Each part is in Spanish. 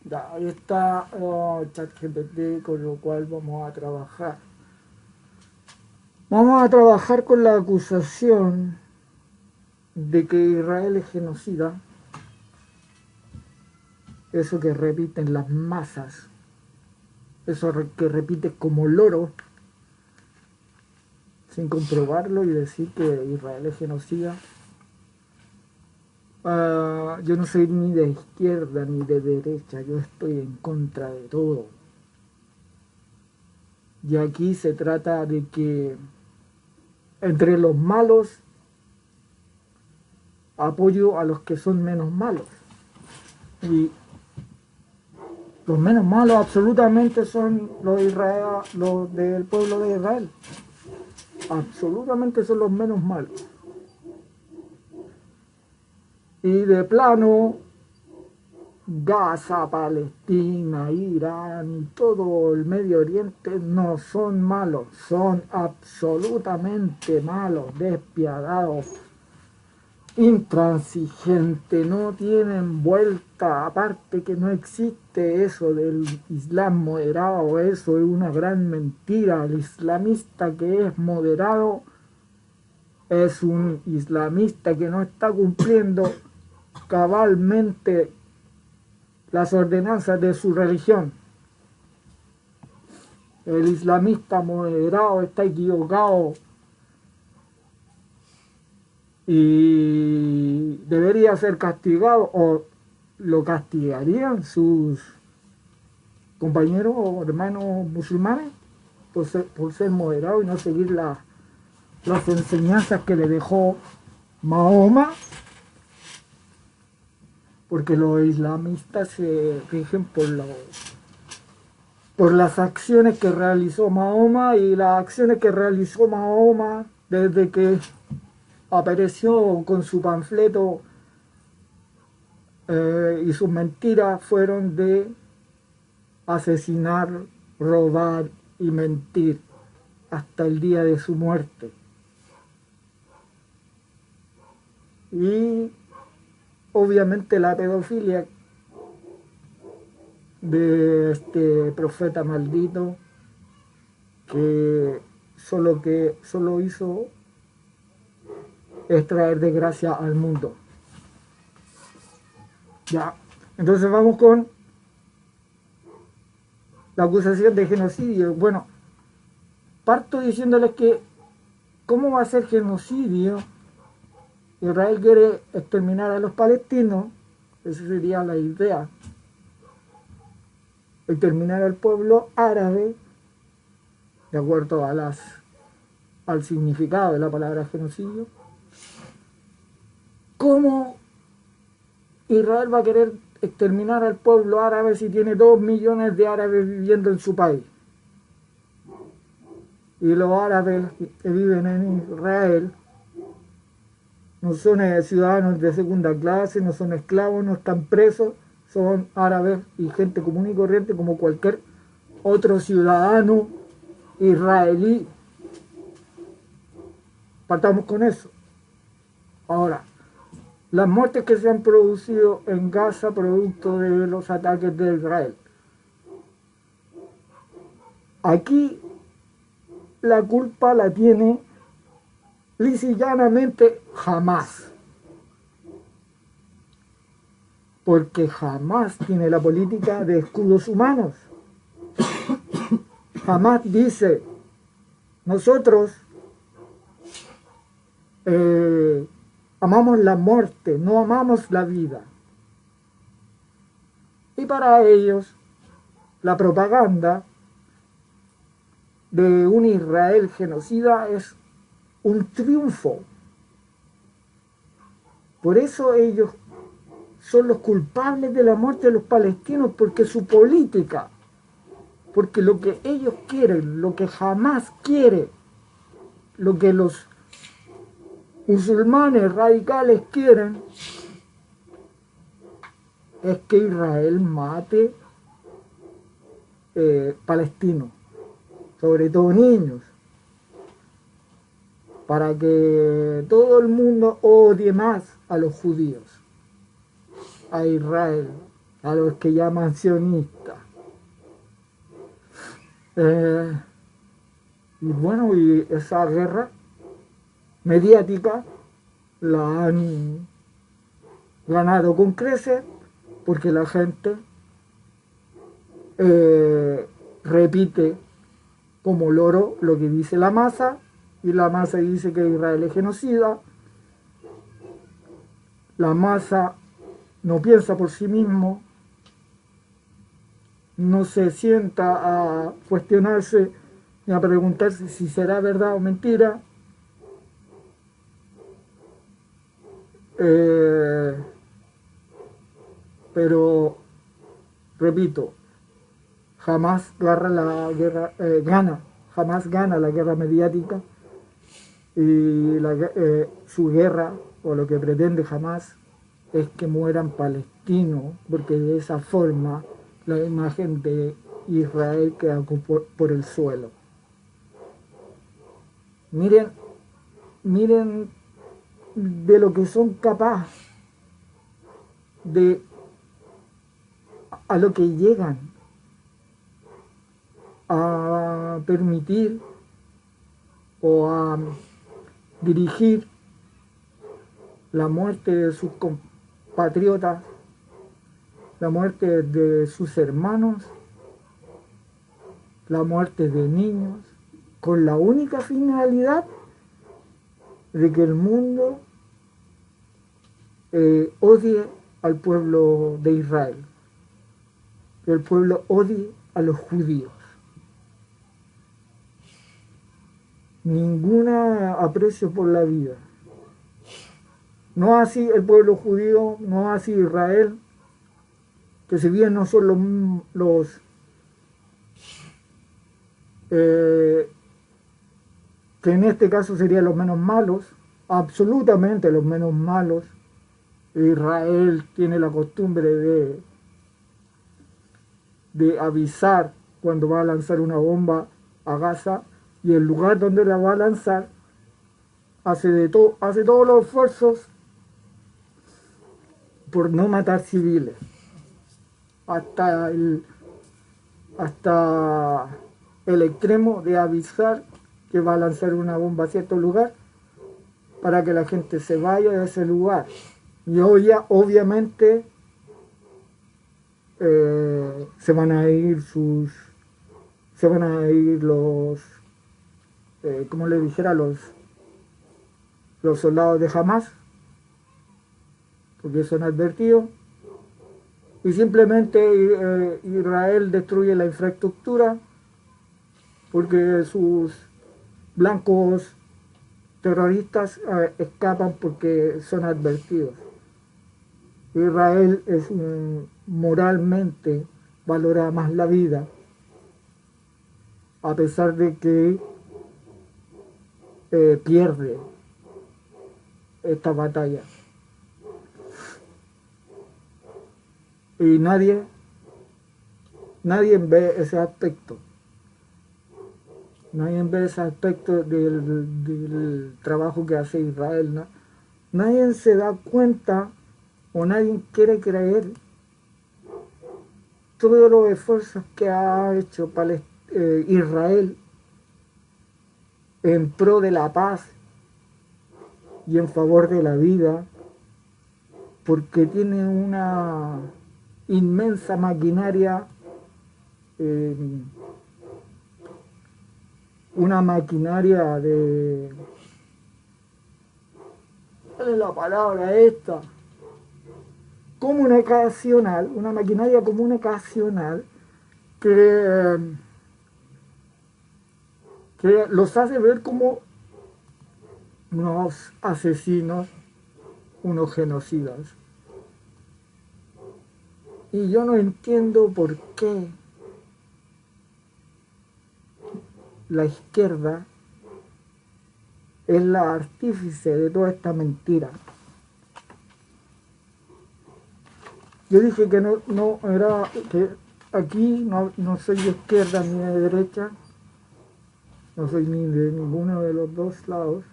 Ya, ahí está ChatGPT, con lo cual vamos a trabajar. Vamos a trabajar con la acusación de que Israel es genocida, eso que repiten las masas, eso que repite como loro, sin comprobarlo y decir que Israel es genocida. Yo no soy ni de izquierda ni de derecha, yo estoy en contra de todo. Y aquí se trata de que entre los malos apoyo a los que son menos malos. Y los menos malos absolutamente son los, los del pueblo de Israel. Absolutamente son los menos malos. Y de plano, Gaza, Palestina, Irán y todo el Medio Oriente no son malos, son absolutamente malos, despiadados, intransigentes, no tienen vuelta, aparte que no existe eso del Islam moderado, eso es una gran mentira. El islamista que es moderado es un islamista que no está cumpliendo cabalmente las ordenanzas de su religión. El islamista moderado está equivocado y debería ser castigado, o lo castigarían sus compañeros o hermanos musulmanes por ser moderado y no seguir las enseñanzas que le dejó Mahoma, porque los islamistas se rigen por las acciones que realizó Mahoma, y las acciones que realizó Mahoma desde que apareció con su panfleto y sus mentiras fueron de asesinar, robar y mentir hasta el día de su muerte. Y obviamente la pedofilia de este profeta maldito que solo hizo es traer desgracia al mundo. Ya, entonces vamos con la acusación de genocidio. Bueno, parto diciéndoles que ¿cómo va a ser genocidio? Israel quiere exterminar a los palestinos, esa sería la idea, exterminar al pueblo árabe, de acuerdo a al significado de la palabra genocidio. ¿Cómo Israel va a querer exterminar al pueblo árabe si tiene 2 millones de árabes viviendo en su país? Y los árabes que viven en Israel no son ciudadanos de segunda clase, no son esclavos, no están presos, son árabes y gente común y corriente como cualquier otro ciudadano israelí. Partamos con eso. Ahora, las muertes que se han producido en Gaza producto de los ataques de Israel. Aquí la culpa la tiene lisa y llanamente Hamás. Porque Hamás tiene la política de escudos humanos. Hamás dice, nosotros amamos la muerte, no amamos la vida. Y para ellos, la propaganda de un Israel genocida es un triunfo. Por eso ellos son los culpables de la muerte de los palestinos, porque su política, porque lo que ellos quieren, lo que Hamás quiere, lo que los musulmanes radicales quieren, es que Israel mate palestinos, sobre todo niños, para que todo el mundo odie más a los judíos. a Israel, a los que llaman sionistas. Y bueno, y esa guerra mediática la han ganado con creces porque la gente repite como loro lo que dice la masa, y la masa dice que Israel es genocida. La masa no piensa por sí mismo, no se sienta a cuestionarse ni a preguntarse si será verdad o mentira. Eh, pero, repito, jamás gana la guerra, jamás gana la guerra mediática, y su guerra, o lo que pretende jamás, es que mueran palestinos, porque de esa forma la imagen de Israel queda por el suelo. Miren, miren de lo que son capaces, de a lo que llegan a permitir o a dirigir la muerte de sus compatriotas, la muerte de sus hermanos, la muerte de niños, con la única finalidad de que el mundo odie al pueblo de Israel, que el pueblo odie a los judíos. Ningún aprecio por la vida. No así el pueblo judío, no así Israel, que si bien no son los que en este caso serían los menos malos, absolutamente los menos malos. Israel tiene la costumbre de avisar cuando va a lanzar una bomba a Gaza, y el lugar donde la va a lanzar hace todos los esfuerzos por no matar civiles, hasta el extremo de avisar que va a lanzar una bomba a cierto lugar para que la gente se vaya de ese lugar. Y hoy ya, obviamente, se van a ir los, como le dijera, los soldados de Hamas, porque son advertidos, y simplemente Israel destruye la infraestructura porque sus blancos terroristas escapan porque son advertidos. Israel es moralmente valora más la vida, a pesar de que pierde esta batalla. Y nadie ve ese aspecto. Nadie ve ese aspecto del trabajo que hace Israel, ¿no? Nadie se da cuenta, o nadie quiere creer todos los esfuerzos que ha hecho Israel en pro de la paz y en favor de la vida, porque tiene una inmensa maquinaria, una maquinaria de... ¿Cuál es la palabra esta? Comunicacional, una maquinaria comunicacional que los hace ver como unos asesinos, unos genocidas. Y yo no entiendo por qué la izquierda es la artífice de toda esta mentira. Yo dije que no era, que aquí no soy de izquierda ni de derecha, no soy ni de ninguno de los dos lados.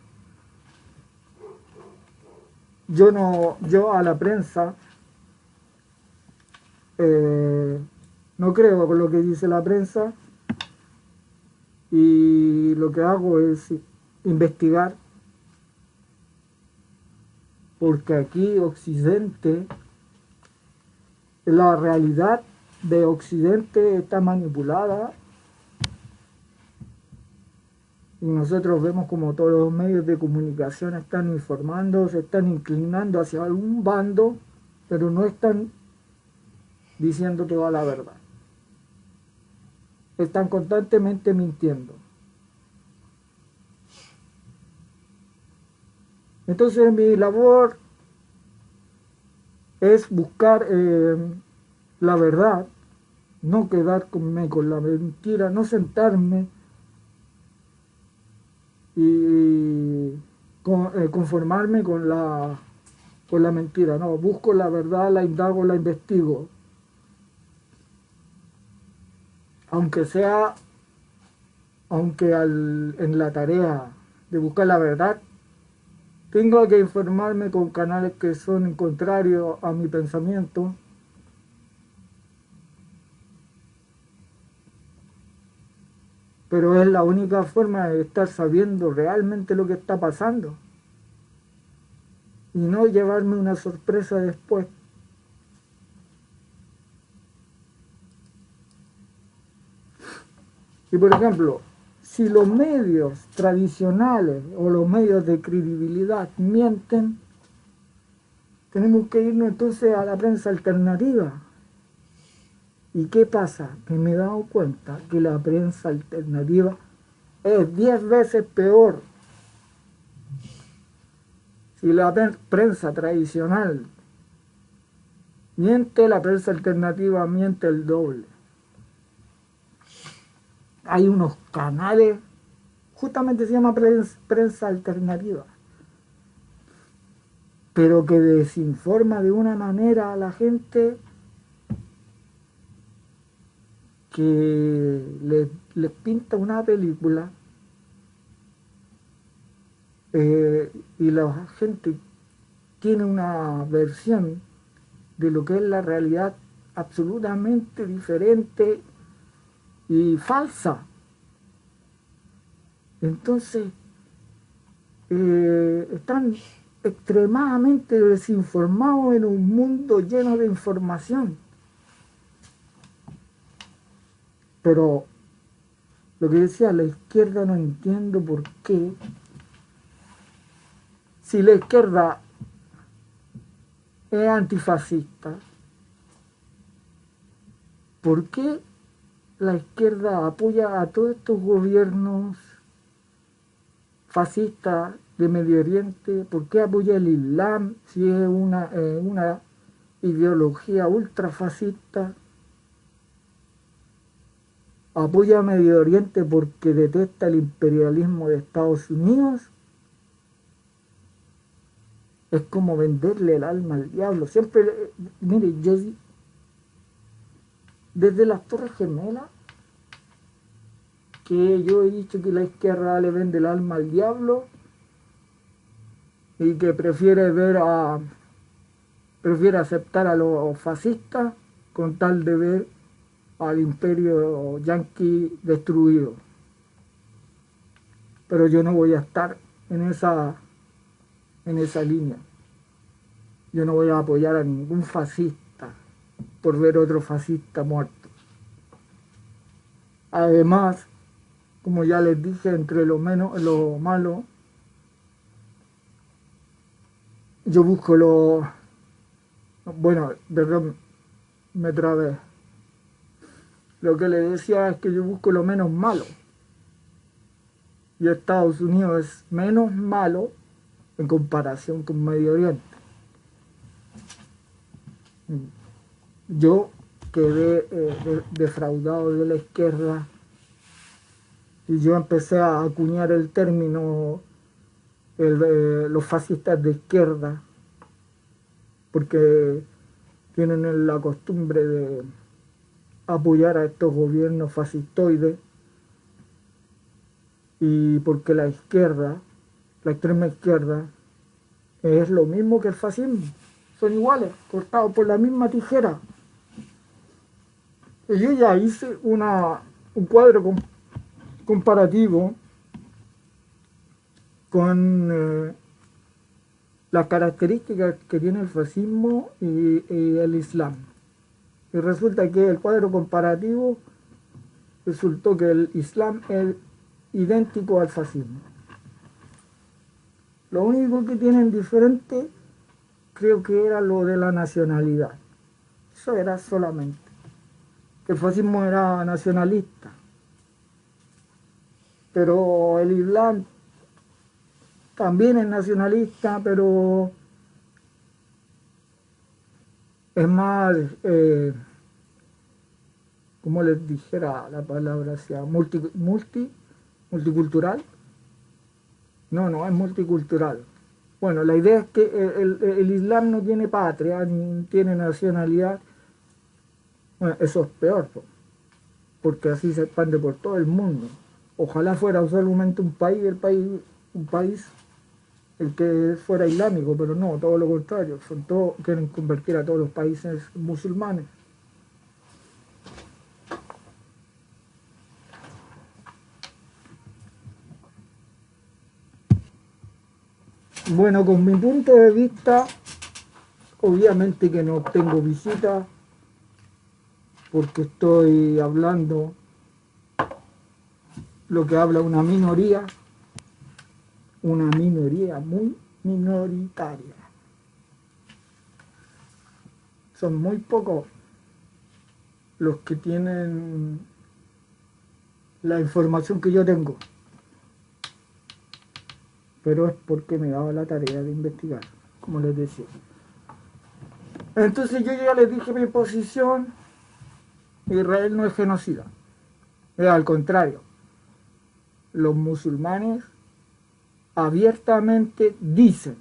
Yo a la prensa eh, no creo con lo que dice la prensa y lo que hago es investigar, porque aquí Occidente, la realidad de Occidente está manipulada y nosotros vemos como todos los medios de comunicación están informando, se están inclinando hacia algún bando, pero no están diciendo toda la verdad. Están constantemente mintiendo. Entonces mi labor es buscar la verdad, no quedarme con la mentira, no sentarme y conformarme con la mentira. No, busco la verdad, la indago, la investigo. Aunque sea, en la tarea de buscar la verdad, tengo que informarme con canales que son contrarios a mi pensamiento. Pero es la única forma de estar sabiendo realmente lo que está pasando y no llevarme una sorpresa después. Y por ejemplo, si los medios tradicionales o los medios de credibilidad mienten, tenemos que irnos entonces a la prensa alternativa. ¿Y qué pasa? Que me he dado cuenta que la prensa alternativa es 10 veces peor. Si la prensa tradicional miente, la prensa alternativa miente el doble. Hay unos canales, justamente se llama prensa alternativa, pero que desinforma de una manera a la gente que les pinta una película y la gente tiene una versión de lo que es la realidad absolutamente diferente y falsa. Entonces, están extremadamente desinformados en un mundo lleno de información. Pero lo que decía la izquierda, no entiendo por qué, si la izquierda es antifascista, ¿por qué la izquierda apoya a todos estos gobiernos fascistas de Medio Oriente? ¿Por qué apoya el Islam si es una ideología ultrafascista? ¿Apoya a Medio Oriente porque detesta el imperialismo de Estados Unidos? Es como venderle el alma al diablo. Siempre, mire, yo desde las Torres Gemelas, que yo he dicho que la izquierda le vende el alma al diablo y que prefiere aceptar a los fascistas con tal de ver al imperio yanqui destruido. Pero yo no voy a estar en esa línea. Yo no voy a apoyar a ningún fascista por ver otro fascista muerto. Además, como ya les dije, entre lo malo, yo busco bueno, perdón, me trabé. Lo que les decía es que yo busco lo menos malo. Y Estados Unidos es menos malo en comparación con Medio Oriente. Yo quedé defraudado de la izquierda y yo empecé a acuñar el término los fascistas de izquierda, porque tienen la costumbre de apoyar a estos gobiernos fascistoides y porque la izquierda, la extrema izquierda, es lo mismo que el fascismo, son iguales, cortados por la misma tijera. Y yo ya hice un cuadro comparativo con las características que tiene el fascismo y el Islam. Y resulta que el cuadro comparativo resultó que el Islam es idéntico al fascismo. Lo único que tienen diferente creo que era lo de la nacionalidad. Eso era solamente. El fascismo era nacionalista, pero el Islam también es nacionalista, pero es más, como les dijera la palabra, sea multicultural. No, no es multicultural. Bueno, la idea es que el Islam no tiene patria, ni tiene nacionalidad. Bueno, eso es peor, porque así se expande por todo el mundo. Ojalá fuera solamente un país el que fuera islámico, pero no, todo lo contrario, quieren convertir a todos los países musulmanes. Bueno, con mi punto de vista, obviamente que no tengo visitas, porque estoy hablando lo que habla una minoría muy minoritaria. Son muy pocos los que tienen la información que yo tengo, pero es porque me he dado la tarea de investigar, como les decía. Entonces yo ya les dije mi posición: Israel no es genocida, es al contrario. Los musulmanes abiertamente dicen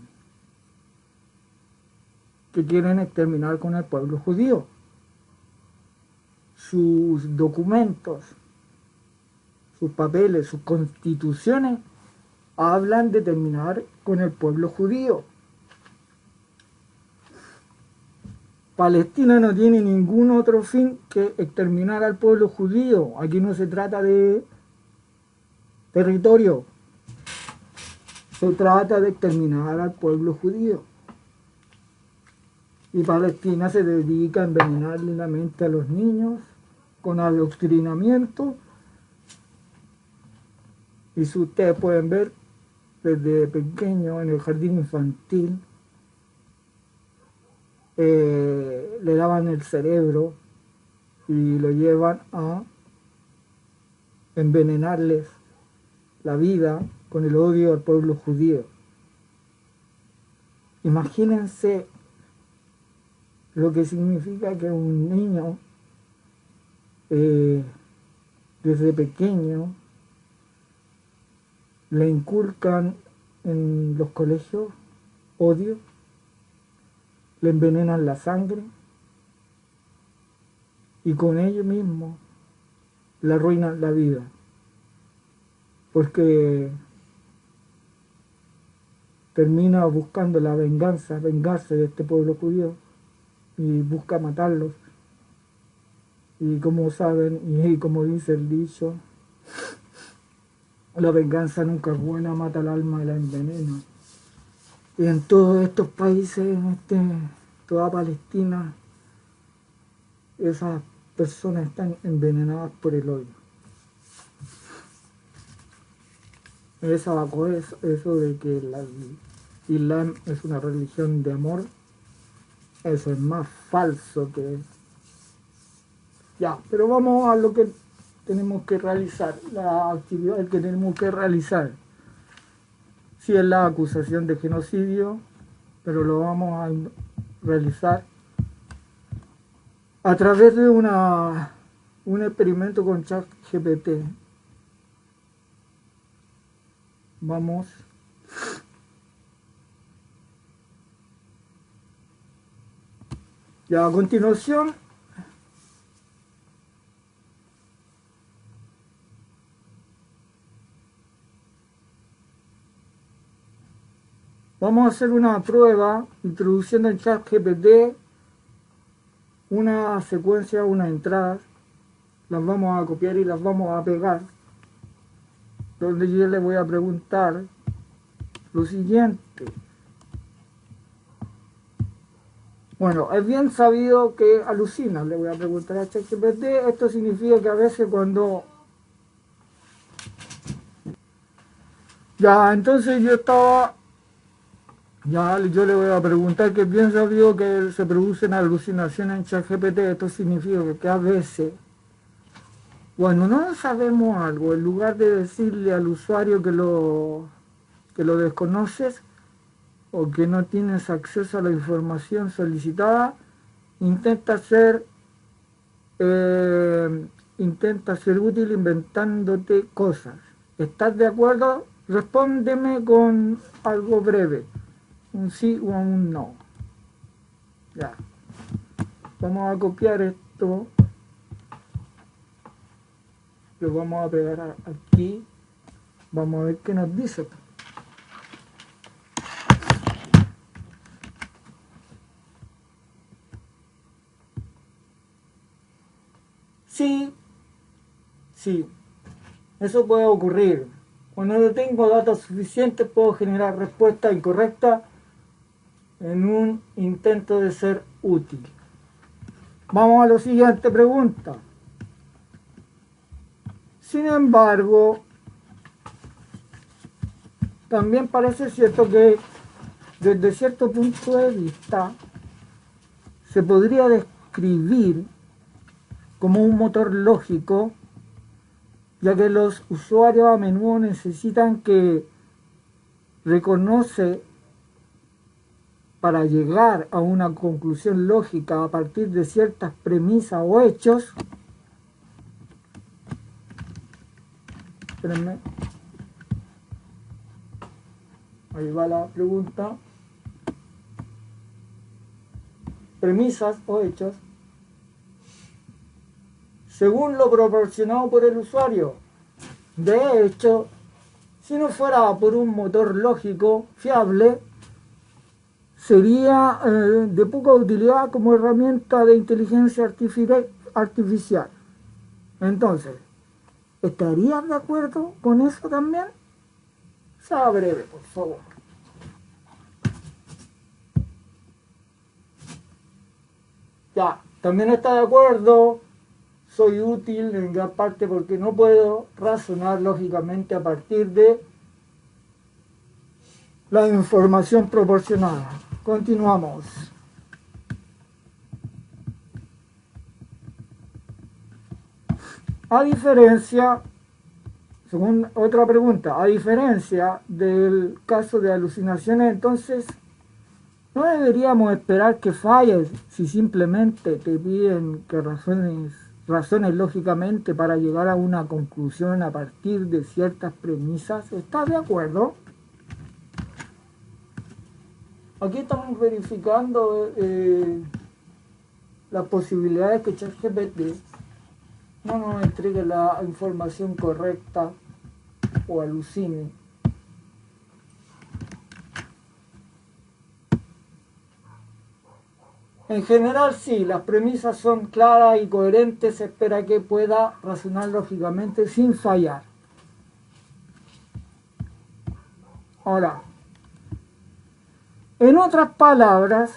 que quieren exterminar con el pueblo judío. Sus documentos, sus papeles, sus constituciones hablan de terminar con el pueblo judío. Palestina no tiene ningún otro fin que exterminar al pueblo judío. Aquí no se trata de territorio, se trata de exterminar al pueblo judío. Y Palestina se dedica a envenenarle la mente a los niños con adoctrinamiento. Y si ustedes pueden ver, desde pequeño en el jardín infantil, le daban el cerebro y lo llevan a envenenarles la vida con el odio al pueblo judío. Imagínense lo que significa que un niño desde pequeño le inculcan en los colegios odio, le envenenan la sangre y con ello mismo le arruinan la vida, porque termina buscando la vengarse de este pueblo judío y busca matarlos. Y como saben, y como dice el dicho, la venganza nunca es buena, mata el alma y la envenena. Y en todos estos países, toda Palestina, esas personas están envenenadas por el odio. Eso de que el Islam es una religión de amor, eso es más falso que... Ya, pero vamos a lo que tenemos que realizar, la actividad que tenemos que realizar. Sí es la acusación de genocidio, pero lo vamos a realizar a través de un experimento con ChatGPT. Vamos ya a continuación vamos a hacer una prueba introduciendo en ChatGPT una secuencia, una entrada las vamos a copiar y las vamos a pegar, donde yo le voy a preguntar lo siguiente. Bueno, es bien sabido que alucina, le voy a preguntar a ChatGPT. Esto significa que a veces cuando... Ya, entonces yo estaba... Ya, yo le voy a preguntar que es bien sabido que se producen alucinaciones en ChatGPT. Esto significa que a veces, cuando no sabemos algo, en lugar de decirle al usuario que lo desconoces o que no tienes acceso a la información solicitada, intenta ser útil inventándote cosas. ¿Estás de acuerdo? Respóndeme con algo breve, un sí o un no. Ya. Vamos a copiar esto, lo vamos a pegar aquí, vamos a ver qué nos dice. Sí, eso puede ocurrir. Cuando no tengo datos suficientes puedo generar respuesta incorrecta en un intento de ser útil. Vamos a la siguiente pregunta. Sin embargo, también parece cierto que desde cierto punto de vista se podría describir como un motor lógico, ya que los usuarios a menudo necesitan que reconoce para llegar a una conclusión lógica a partir de ciertas premisas o hechos. Espérenme. Ahí va la pregunta. Premisas o hechos según lo proporcionado por el usuario. De hecho, si no fuera por un motor lógico fiable, sería de poca utilidad como herramienta de inteligencia artificial. Entonces, ¿estarías de acuerdo con eso también? Sea breve, por favor. Ya, también está de acuerdo. Soy útil en gran parte porque no puedo razonar lógicamente a partir de la información proporcionada. Continuamos. A diferencia, según otra pregunta, a diferencia del caso de alucinaciones, entonces, ¿no deberíamos esperar que falles si simplemente te piden que razones lógicamente para llegar a una conclusión a partir de ciertas premisas? ¿Estás de acuerdo? Aquí estamos verificando las posibilidades que ChatGPT no nos entregue la información correcta o alucine. En general sí, las premisas son claras y coherentes, se espera que pueda razonar lógicamente sin fallar. Ahora, en otras palabras,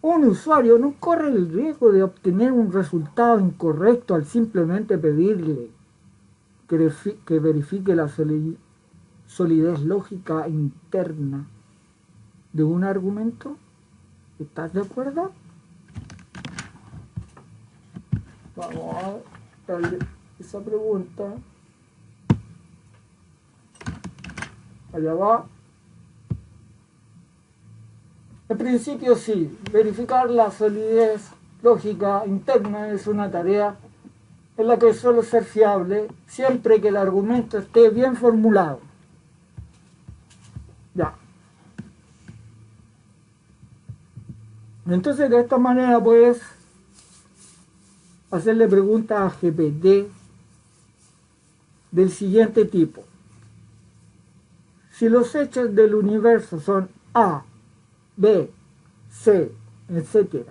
un usuario no corre el riesgo de obtener un resultado incorrecto al simplemente pedirle que verifique la solidez lógica interna de un argumento. ¿Estás de acuerdo? Vamos a darle esa pregunta. Allá va. En principio sí, verificar la solidez lógica interna es una tarea en la que suele ser fiable siempre que el argumento esté bien formulado. Ya. Entonces de esta manera puedes hacerle preguntas a GPT del siguiente tipo. Si los hechos del universo son A, B, C, etc.,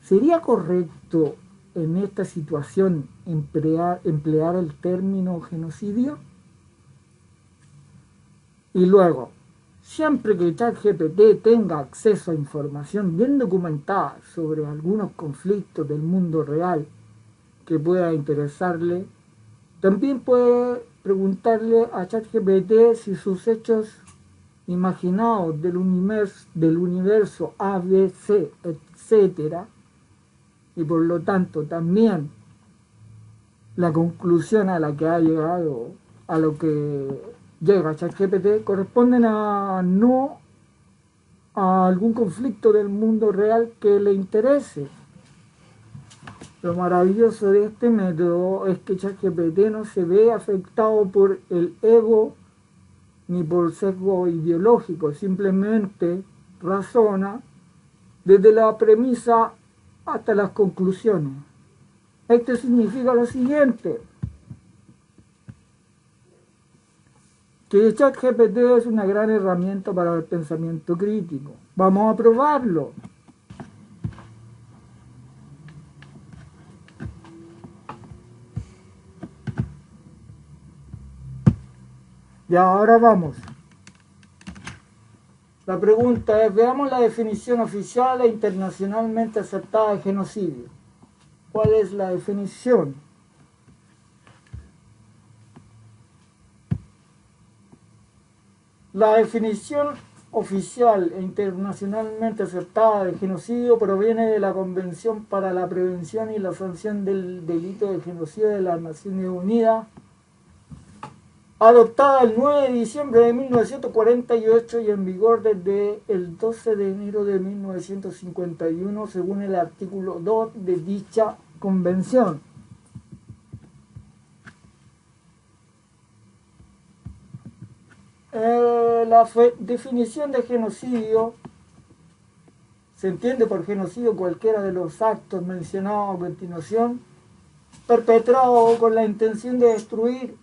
¿sería correcto en esta situación emplear el término genocidio? Y luego, siempre que ChatGPT tenga acceso a información bien documentada sobre algunos conflictos del mundo real que pueda interesarle, también puede preguntarle a ChatGPT si sus hechos imaginados del universo A, B, C, etc., y por lo tanto también la conclusión a la que ha llegado, a lo que llega ChatGPT, corresponden a no a algún conflicto del mundo real que le interese. Lo maravilloso de este método es que ChatGPT no se ve afectado por el ego ni por sesgo ideológico, simplemente razona desde la premisa hasta las conclusiones. Esto significa lo siguiente, que ChatGPT es una gran herramienta para el pensamiento crítico. Vamos a probarlo. Y ahora vamos. La pregunta es, veamos la definición oficial e internacionalmente aceptada de genocidio. ¿Cuál es la definición? La definición oficial e internacionalmente aceptada de genocidio proviene de la Convención para la Prevención y la Sanción del Delito de Genocidio de las Naciones Unidas, adoptada el 9 de diciembre de 1948 y en vigor desde el 12 de enero de 1951, según el artículo 2 de dicha convención. La definición de genocidio se entiende por genocidio cualquiera de los actos mencionados a continuación, perpetrado con la intención de destruir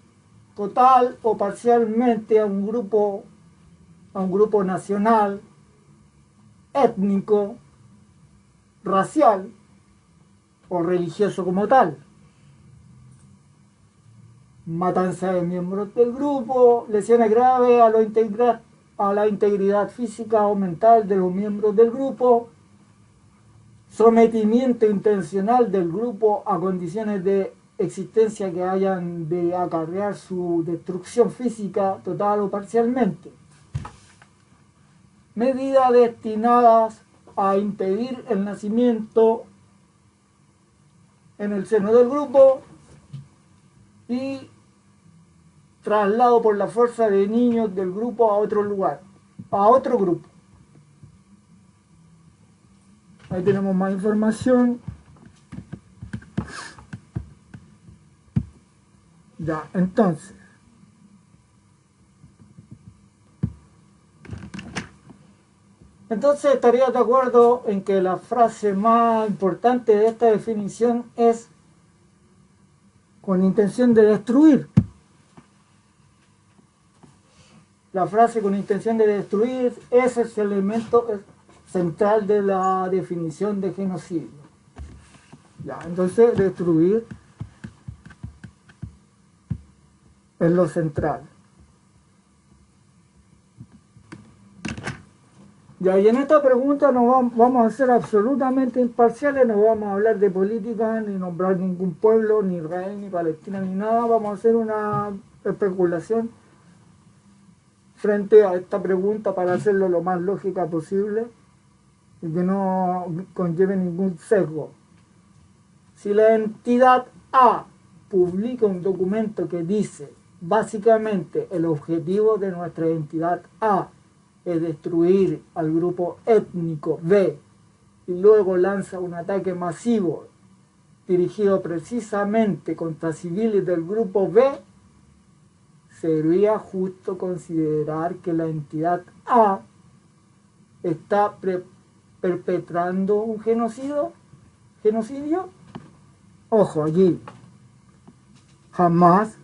total o parcialmente a un grupo nacional, étnico, racial o religioso como tal. Matanza de miembros del grupo, lesiones graves a la integridad física o mental de los miembros del grupo, sometimiento intencional del grupo a condiciones de existencia que hayan de acarrear su destrucción física total o parcialmente. Medidas destinadas a impedir el nacimiento en el seno del grupo y traslado por la fuerza de niños del grupo a otro lugar, a otro grupo. Ahí tenemos más información. Ya, entonces, estarías de acuerdo en que la frase más importante de esta definición es con intención de destruir. La frase con intención de destruir es el elemento central de la definición de genocidio. Ya, entonces destruir es lo central. Ya, y en esta pregunta no vamos a ser absolutamente imparciales, no vamos a hablar de política, ni nombrar ningún pueblo, ni Israel, ni Palestina, ni nada. Vamos a hacer una especulación frente a esta pregunta para hacerlo lo más lógica posible y que no conlleve ningún sesgo. Si la entidad A publica un documento que dice, básicamente, el objetivo de nuestra entidad A es destruir al grupo étnico B y luego lanza un ataque masivo dirigido precisamente contra civiles del grupo B, sería justo considerar que la entidad A está perpetrando un genocidio. Ojo, allí jamás,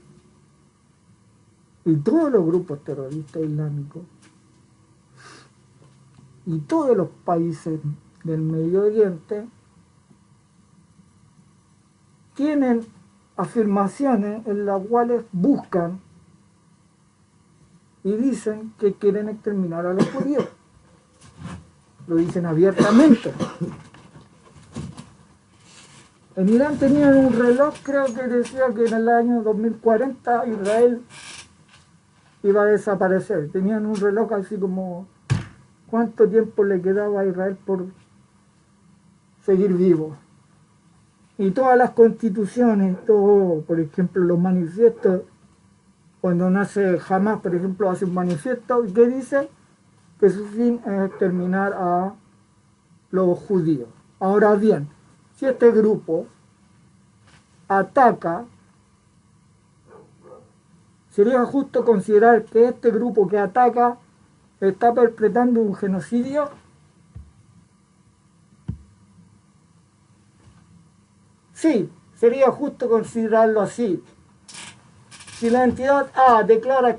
y todos los grupos terroristas islámicos y todos los países del Medio Oriente tienen afirmaciones en las cuales buscan y dicen que quieren exterminar a los judíos. Lo dicen abiertamente. En Irán tenían un reloj, creo que decía que en el año 2040 Israel iba a desaparecer. Tenían un reloj así como cuánto tiempo le quedaba a Israel por seguir vivo. Y todas las constituciones, todo, por ejemplo, los manifiestos, cuando nace Hamas, por ejemplo, hace un manifiesto que dice que su fin es exterminar a los judíos. Ahora bien, si este grupo ataca, sería justo considerar que este grupo que ataca está perpetrando un genocidio. Sí, sería justo considerarlo así. Si la entidad A declara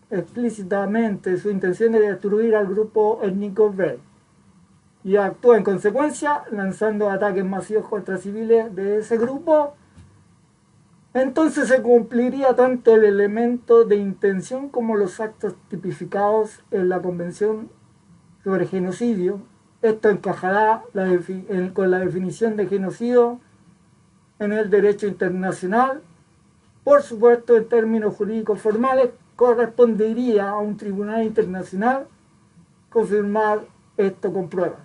explícitamente su intención de destruir al grupo étnico B y actúa en consecuencia lanzando ataques masivos contra civiles de ese grupo, entonces se cumpliría tanto el elemento de intención como los actos tipificados en la Convención sobre Genocidio. Esto encajará con la definición de genocidio en el derecho internacional. Por supuesto, en términos jurídicos formales, correspondería a un tribunal internacional confirmar esto con pruebas.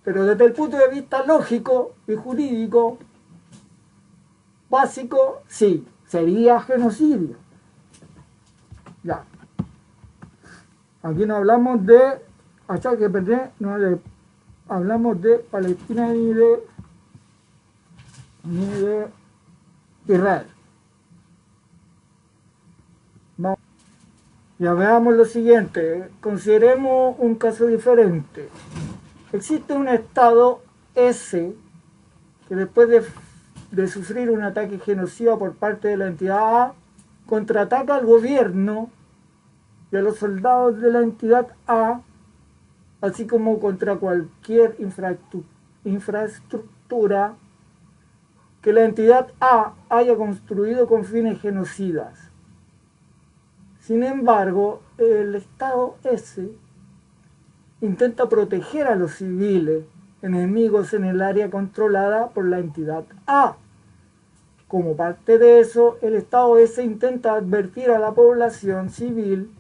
Pero desde el punto de vista lógico y jurídico básico, sí, sería genocidio. Ya. Aquí no hablamos de achaque, no hablamos de Palestina ni de Israel. Vamos. Ya veamos lo siguiente, consideremos un caso diferente. Existe un estado S que después de sufrir un ataque genocida por parte de la entidad A, contraataca al gobierno y a los soldados de la entidad A, así como contra cualquier infraestructura que la entidad A haya construido con fines genocidas. Sin embargo, el estado S intenta proteger a los civiles enemigos en el área controlada por la entidad A. Como parte de eso, el estado S intenta advertir a la población civil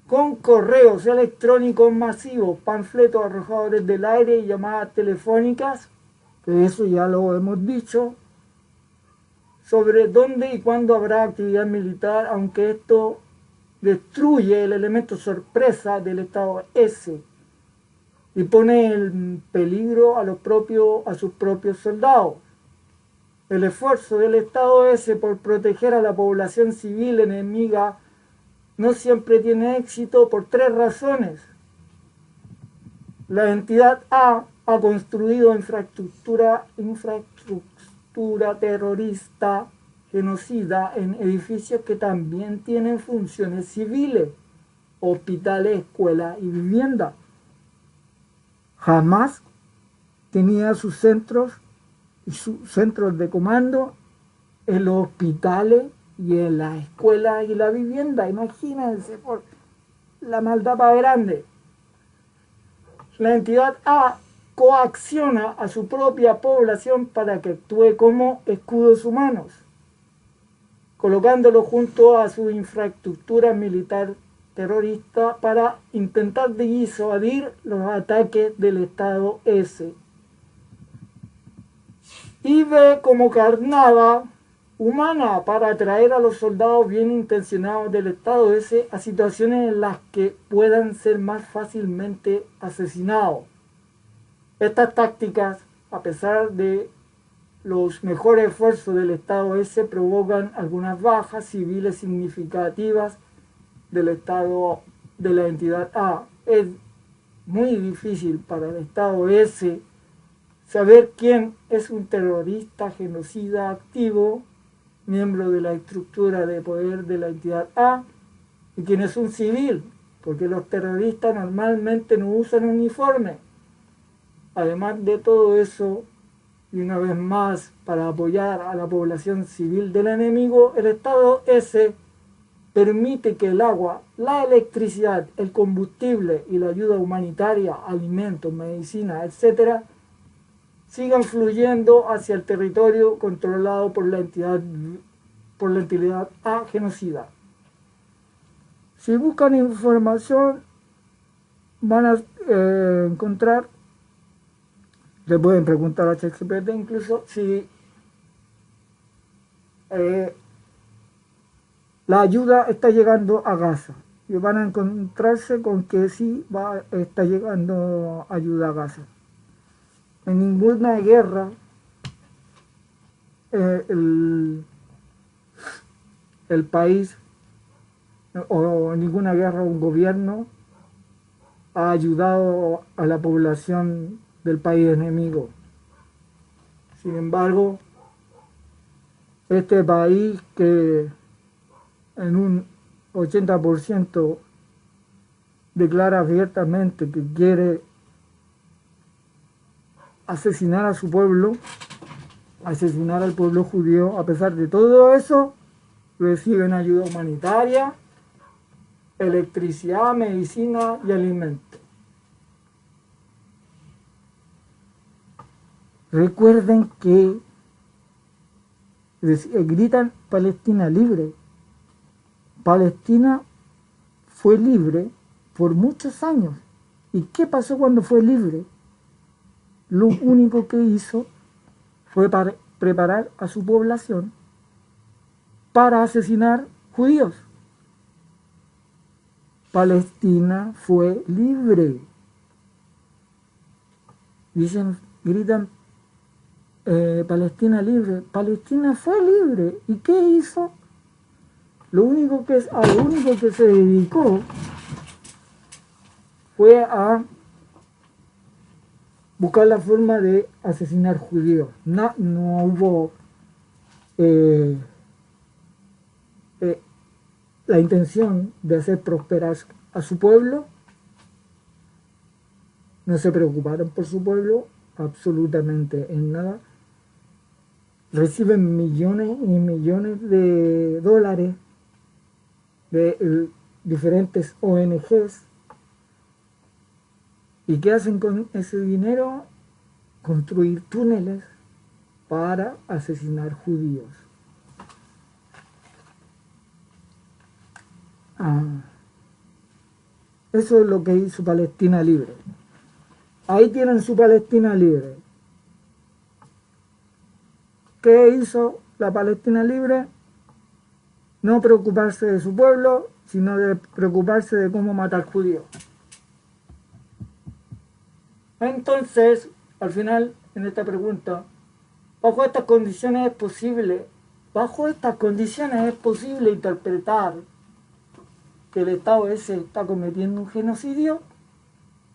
con correos electrónicos masivos, panfletos arrojados desde el aire y llamadas telefónicas, que eso ya lo hemos dicho, sobre dónde y cuándo habrá actividad militar, aunque esto destruye el elemento sorpresa del estado S y pone en peligro a sus propios soldados. El esfuerzo del estado S por proteger a la población civil enemiga no siempre tiene éxito por tres razones. La entidad A ha construido infraestructura terrorista genocida en edificios que también tienen funciones civiles, hospitales, escuelas y viviendas. Jamás tenía sus centros y sus centros de comando en los hospitales y en las escuelas y la vivienda. Imagínense por la maldad más grande. La entidad A coacciona a su propia población para que actúe como escudos humanos, colocándolo junto a su infraestructura militar terrorista para intentar disuadir los ataques del estado S. Y ve como carnada humana para atraer a los soldados bien intencionados del estado S a situaciones en las que puedan ser más fácilmente asesinados. Estas tácticas, a pesar de los mejores esfuerzos del estado S, provocan algunas bajas civiles significativas del estado de la entidad A. Es muy difícil para el estado S saber quién es un terrorista genocida activo, miembro de la estructura de poder de la entidad A, y quién es un civil, porque los terroristas normalmente no usan uniforme. Además de todo eso, y una vez más, para apoyar a la población civil del enemigo, el Estado ese permite que el agua, la electricidad, el combustible y la ayuda humanitaria, alimentos, medicina, etcétera, sigan fluyendo hacia el territorio controlado por la entidad A genocida. Si buscan información, van a encontrar, le pueden preguntar a ChatGPT incluso si la ayuda está llegando a Gaza. Y van a encontrarse con que sí está llegando ayuda a Gaza. En ninguna guerra el país o en ninguna guerra un gobierno ha ayudado a la población del país enemigo. Sin embargo, este país que en un 80% declara abiertamente que quiere asesinar a su pueblo, asesinar al pueblo judío, a pesar de todo eso, reciben ayuda humanitaria, electricidad, medicina y alimentos. Recuerden que gritan Palestina libre. Palestina fue libre por muchos años. ¿Y qué pasó cuando fue libre? Lo único que hizo fue preparar a su población para asesinar judíos. Palestina fue libre. Gritan Palestina libre. Palestina fue libre. ¿Y qué hizo? A lo único que se dedicó fue a buscar la forma de asesinar judíos. No hubo la intención de hacer prosperar a su pueblo. No se preocuparon por su pueblo absolutamente en nada. Reciben millones y millones de dólares de diferentes ONGs. ¿Y qué hacen con ese dinero? Construir túneles para asesinar judíos. Eso es lo que hizo Palestina libre. Ahí tienen su Palestina libre. ¿Qué hizo la Palestina libre? No preocuparse de su pueblo, sino de preocuparse de cómo matar judíos. Entonces, al final, en esta pregunta, bajo estas condiciones es posible interpretar que el Estado ese está cometiendo un genocidio.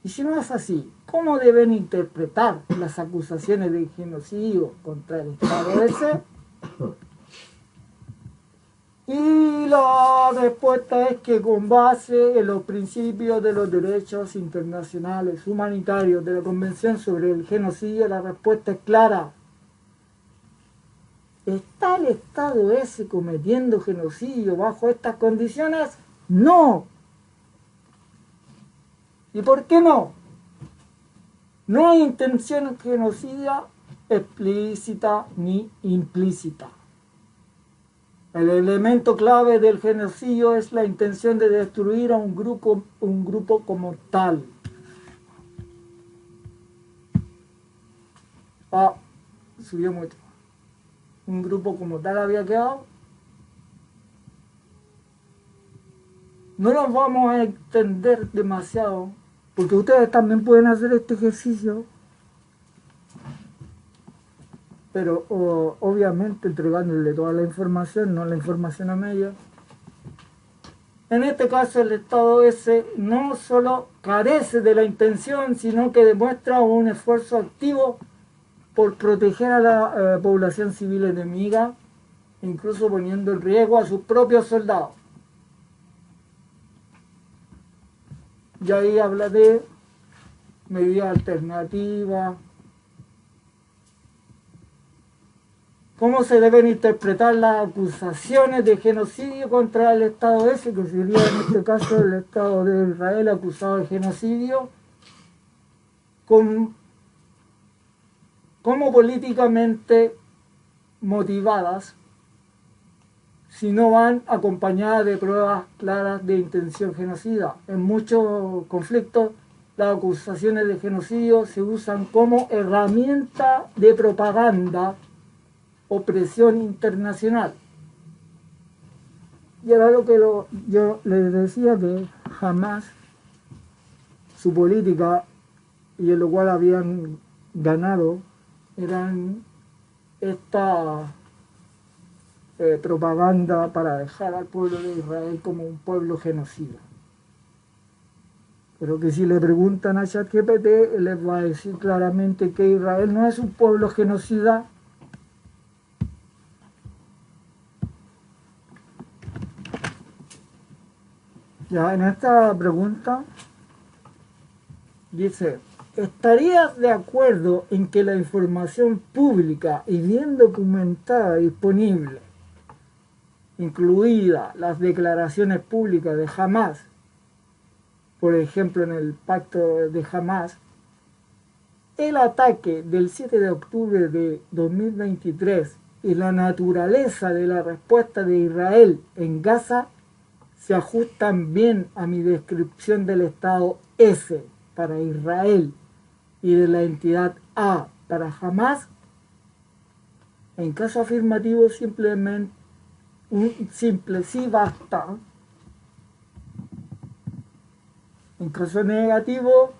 Y si no es así, ¿cómo deben interpretar las acusaciones de genocidio contra el Estado ese? Y la respuesta es que con base en los principios de los derechos internacionales humanitarios de la Convención sobre el Genocidio, la respuesta es clara. ¿Está el Estado ese cometiendo genocidio bajo estas condiciones? No. ¿Y por qué no? No hay intención genocida explícita ni implícita. El elemento clave del genocidio es la intención de destruir a un grupo como tal. Subió mucho. Un grupo como tal había quedado. No nos vamos a extender demasiado, porque ustedes también pueden hacer este ejercicio, pero obviamente entregándole toda la información, no la información a medias. En este caso el Estado ese no solo carece de la intención, sino que demuestra un esfuerzo activo por proteger a la población civil enemiga, incluso poniendo en riesgo a sus propios soldados. Y ahí habla de medidas alternativas. ¿Cómo se deben interpretar las acusaciones de genocidio contra el Estado ese, que sería en este caso el Estado de Israel acusado de genocidio? Como políticamente motivadas, si no van acompañadas de pruebas claras de intención genocida. En muchos conflictos las acusaciones de genocidio se usan como herramienta de propaganda o presión internacional. Y era lo que yo les decía, que jamás su política, y en lo cual habían ganado, eran esta propaganda para dejar al pueblo de Israel como un pueblo genocida. Pero que si le preguntan a ChatGPT, les va a decir claramente que Israel no es un pueblo genocida. Ya en esta pregunta dice: ¿estarías de acuerdo en que la información pública y bien documentada disponible, incluidas las declaraciones públicas de Hamás, por ejemplo en el pacto de Hamás, el ataque del 7 de octubre de 2023 y la naturaleza de la respuesta de Israel en Gaza se ajustan bien a mi descripción del Estado S para Israel y de la entidad A para Hamás? En caso afirmativo, simplemente un simple sí basta. En caso negativo,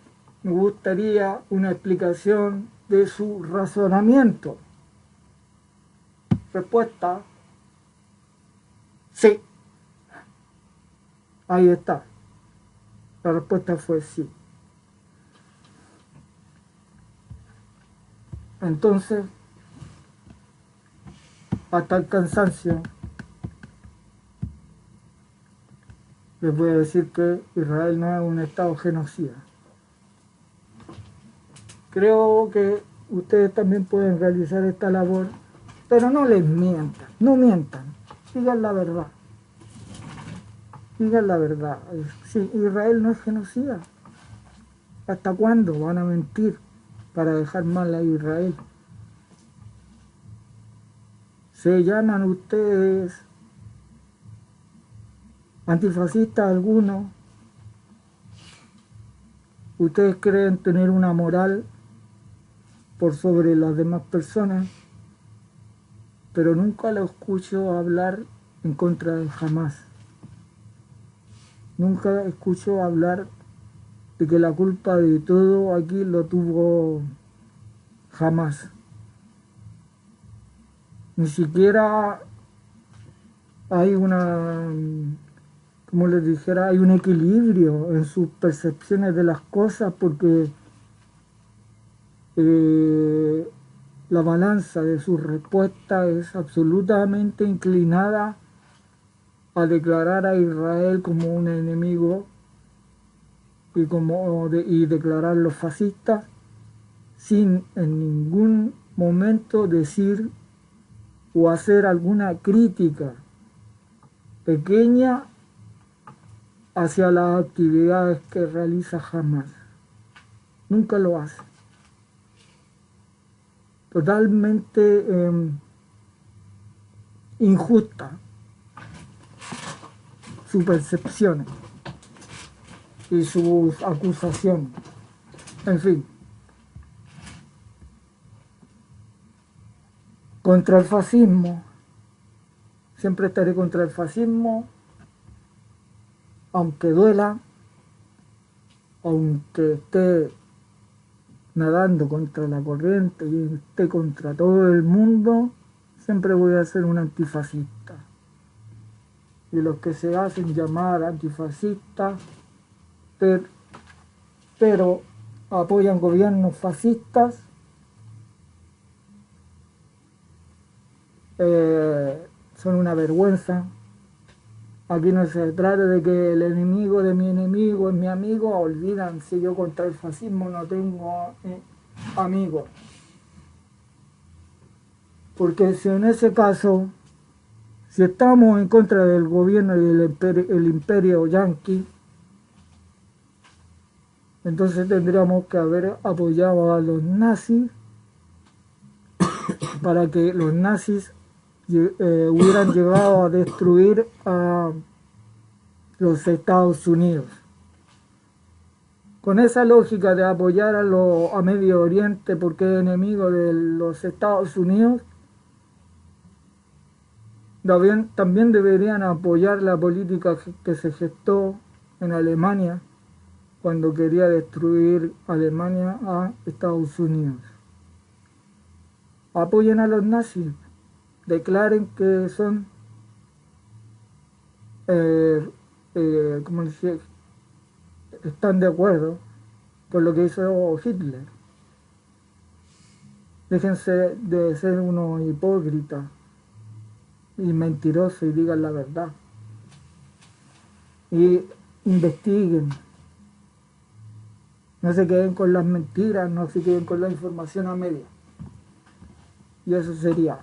me gustaría una explicación de su razonamiento. Respuesta: sí. Ahí está. La respuesta fue sí. Entonces, hasta el cansancio, les voy a decir que Israel no es un Estado genocida. Creo que ustedes también pueden realizar esta labor, pero no les mientan, no mientan, digan la verdad. Digan la verdad. Sí, Israel no es genocida. ¿Hasta cuándo van a mentir para dejar mal a Israel? Se llaman ustedes antifascistas algunos. Ustedes creen tener una moral por sobre las demás personas, pero nunca lo escucho hablar en contra de Hamás. Nunca escucho hablar de que la culpa de todo aquí lo tuvo Hamás. Ni siquiera hay una, como les dijera, hay un equilibrio en sus percepciones de las cosas, porque la balanza de sus respuestas es absolutamente inclinada a declarar a Israel como un enemigo y declararlos fascistas, sin en ningún momento decir o hacer alguna crítica pequeña hacia las actividades que realiza Hamás. Nunca lo hace. Totalmente injusta su percepción y sus acusaciones. En fin. Contra el fascismo. Siempre estaré contra el fascismo, aunque duela, aunque esté nadando contra la corriente y esté contra todo el mundo, siempre voy a ser un antifascista. Y los que se hacen llamar antifascistas, pero apoyan gobiernos fascistas, son una vergüenza, Aquí no se trata de que el enemigo de mi enemigo es mi amigo. Olvídense, yo contra el fascismo no tengo amigos. Porque si en ese caso, si estamos en contra del gobierno y el imperio yanqui, entonces tendríamos que haber apoyado a los nazis para que los nazis hubieran llegado a destruir a los Estados Unidos. Con esa lógica de apoyar a Medio Oriente porque es enemigo de los Estados Unidos, también deberían apoyar la política que se gestó en Alemania cuando quería destruir Alemania a Estados Unidos. Apoyen a los nazis, declaren que son, como dije, están de acuerdo con lo que hizo Hitler. Déjense de ser unos hipócritas y mentirosos y digan la verdad. Y investiguen. No se queden con las mentiras, no se queden con la información a media. Y eso sería.